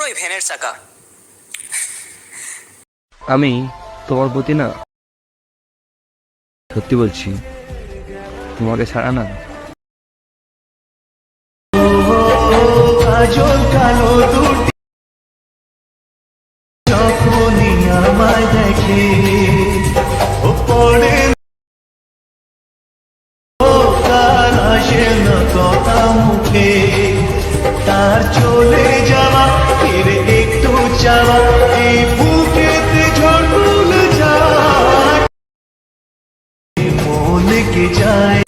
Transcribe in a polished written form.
পুরোই ভ্যানের চাকা। আমি তোমার প্রতি না, সত্যি বলছি, তোমাকে ছাড়া না কাজল কালো দুটি যখনই আমায় দেখে ও পড়ে ও কার আসে না কথা মুখে, তার চলে যাওয়া ফিরে একটু চাওয়া এই বুকেতে ঝড় যায় মন কে যায়।